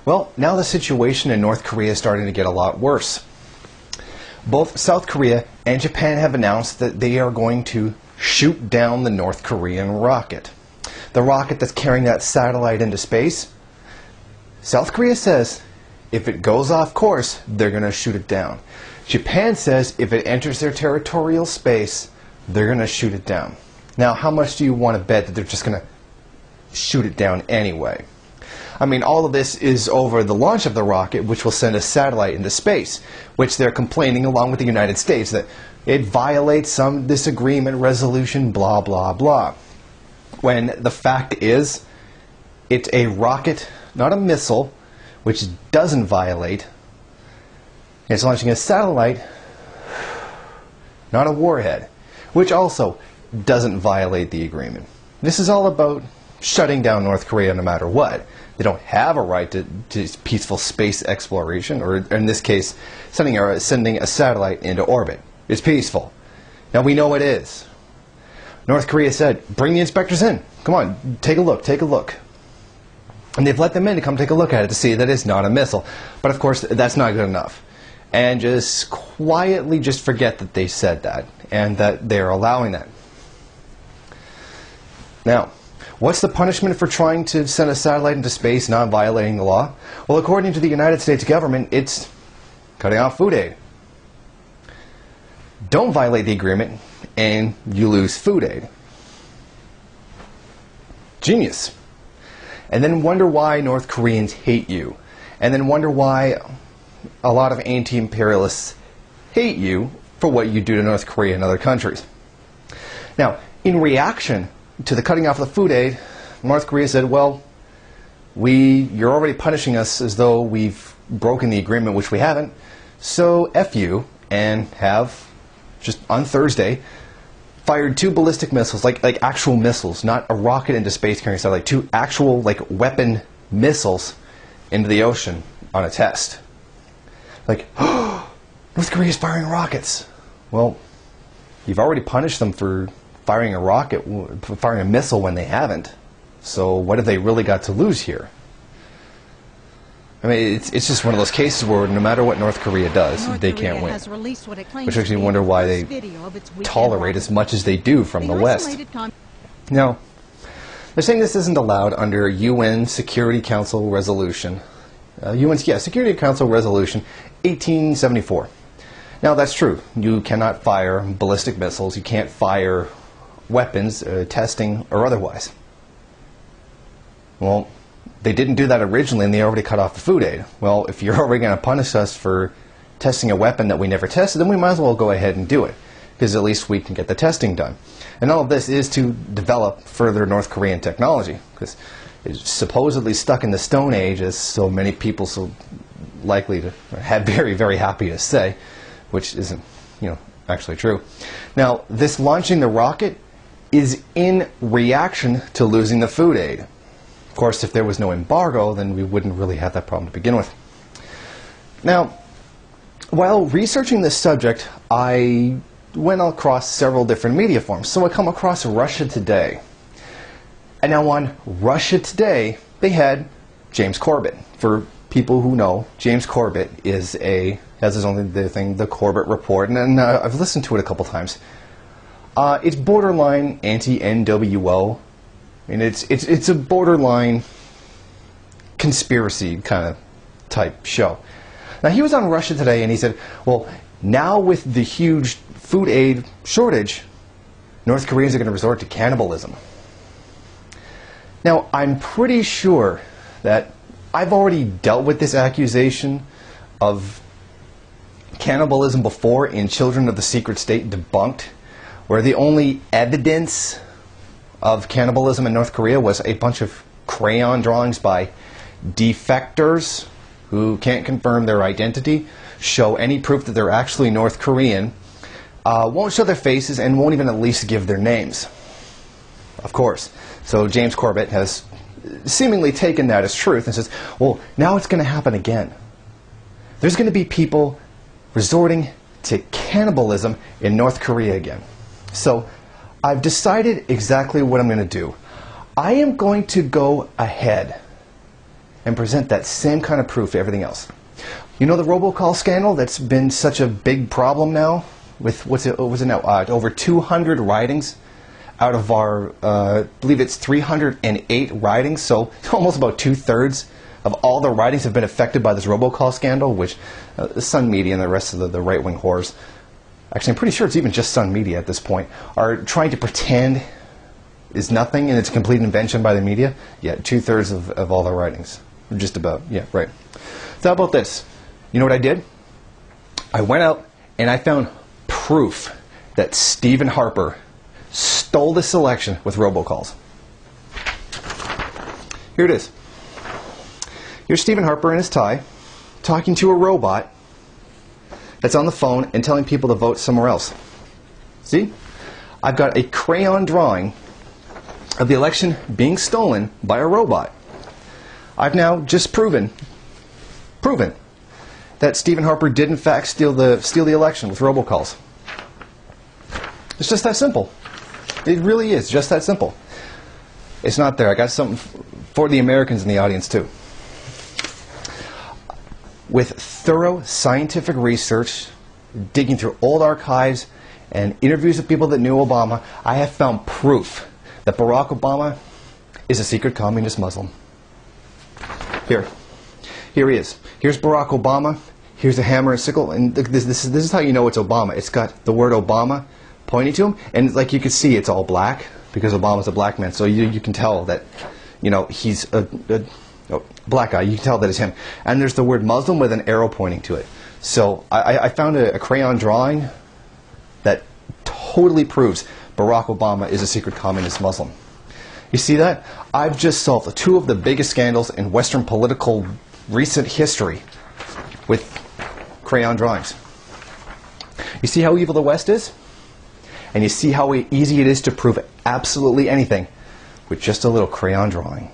Well, now the situation in North Korea is starting to get a lot worse. Both South Korea and Japan have announced that they are going to shoot down the North Korean rocket. The rocket that's carrying that satellite into space. South Korea says if it goes off course, they're going to shoot it down. Japan says if it enters their territorial space, they're going to shoot it down. Now, how much do you want to bet that they're just going to shoot it down anyway? I mean, all of this is over the launch of the rocket, which will send a satellite into space, which they're complaining, along with the United States, that it violates some disagreement resolution, blah, blah, blah. When the fact is, it's a rocket, not a missile, which doesn't violate. It's launching a satellite, not a warhead, which also doesn't violate the agreement. This is all about shutting down North Korea no matter what. They don't have a right to peaceful space exploration, or in this case, sending a satellite into orbit. It's peaceful. Now we know it is. North Korea said, bring the inspectors in. Come on, take a look, take a look. And they've let them in to come take a look at it to see that it's not a missile. But of course, that's not good enough. And just quietly just forget that they said that and that they're allowing that. Now, what's the punishment for trying to send a satellite into space not violating the law? Well, according to the United States government, it's cutting off food aid. Don't violate the agreement and you lose food aid. Genius. And then wonder why North Koreans hate you. And then wonder why a lot of anti-imperialists hate you for what you do to North Korea and other countries. Now, in reaction to the cutting off of the food aid, North Korea said, well, you're already punishing us as though we've broken the agreement, which we haven't, so F you, and have, just on Thursday, fired 2 ballistic missiles, like actual missiles, not a rocket into space carrying satellite, 2 actual weapon missiles into the ocean on a test. North Korea's firing rockets. Well, you've already punished them for firing a rocket, firing a missile when they haven't. So what have they really got to lose here? I mean, it's just one of those cases where no matter what North Korea does, they can't win. Which makes me wonder why they tolerate as much as they do from the West. Now, they're saying this isn't allowed under UN Security Council Resolution. Security Council Resolution 1874. Now, that's true. You cannot fire ballistic missiles. You can't fire weapons, testing, or otherwise. Well, they didn't do that originally, and they already cut off the food aid. Well, if you're already going to punish us for testing a weapon that we never tested, then we might as well go ahead and do it, because at least we can get the testing done. And all of this is to develop further North Korean technology, because it's supposedly stuck in the Stone Age, as so many people so likely to have very, very happy to say, which isn't, actually true. Now, this launching the rocket is in reaction to losing the food aid. Of course, if there was no embargo, then we wouldn't really have that problem to begin with. Now, while researching this subject, I went across several different media forms. So I come across Russia Today. And now on Russia Today, they had James Corbett. For people who know, James Corbett has his own thing, the Corbett Report, and I've listened to it a couple times. It's borderline anti-NWO. I mean, it's a borderline conspiracy kind of type show. Now, he was on Russia Today, and he said, well, now with the huge food aid shortage, North Koreans are going to resort to cannibalism. Now, I'm pretty sure that I've already dealt with this accusation of cannibalism before in Children of the Secret State Debunked, where the only evidence of cannibalism in North Korea was a bunch of crayon drawings by defectors who can't confirm their identity, show any proof that they're actually North Korean, won't show their faces, and won't even at least give their names. Of course. So James Corbett has seemingly taken that as truth and says, well, now it's going to happen again. There's going to be people resorting to cannibalism in North Korea again. So I've decided exactly what I'm going to do. I am going to go ahead and present that same kind of proof to everything else. You know the robocall scandal that's been such a big problem now? With, what was it now? Over 200 ridings out of our, I believe it's 308 ridings, so almost about 2/3 of all the ridings have been affected by this robocall scandal, which the Sun Media and the rest of the right-wing whores, actually I'm pretty sure it's even just Sun Media at this point, are trying to pretend is nothing and it's a complete invention by the media. Yeah, 2/3 of all the writings. Just about, yeah, right. So how about this? You know what I did? I went out and I found proof that Stephen Harper stole this election with robocalls. Here it is. Here's Stephen Harper in his tie talking to a robot that's on the phone and telling people to vote somewhere else. See? I've got a crayon drawing of the election being stolen by a robot. I've now just proven that Stephen Harper did in fact steal the election with robocalls. It's just that simple. It really is just that simple. It's not there. I got something for the Americans in the audience too. With thorough scientific research, digging through old archives and interviews with people that knew Obama, I have found proof that Barack Obama is a secret communist Muslim. Here he is. Here's Barack Obama. Here's a hammer and sickle, and this is how you know it's Obama. It's got the word Obama pointing to him, and like you can see, it's all black because Obama's a black man. So you can tell that, you know, he's a black guy. You can tell that it's him. And there's the word Muslim with an arrow pointing to it. So I found a crayon drawing that totally proves Barack Obama is a secret communist Muslim. You see that? I've just solved two of the biggest scandals in Western political recent history with crayon drawings. You see how evil the West is? And you see how easy it is to prove absolutely anything with just a little crayon drawing.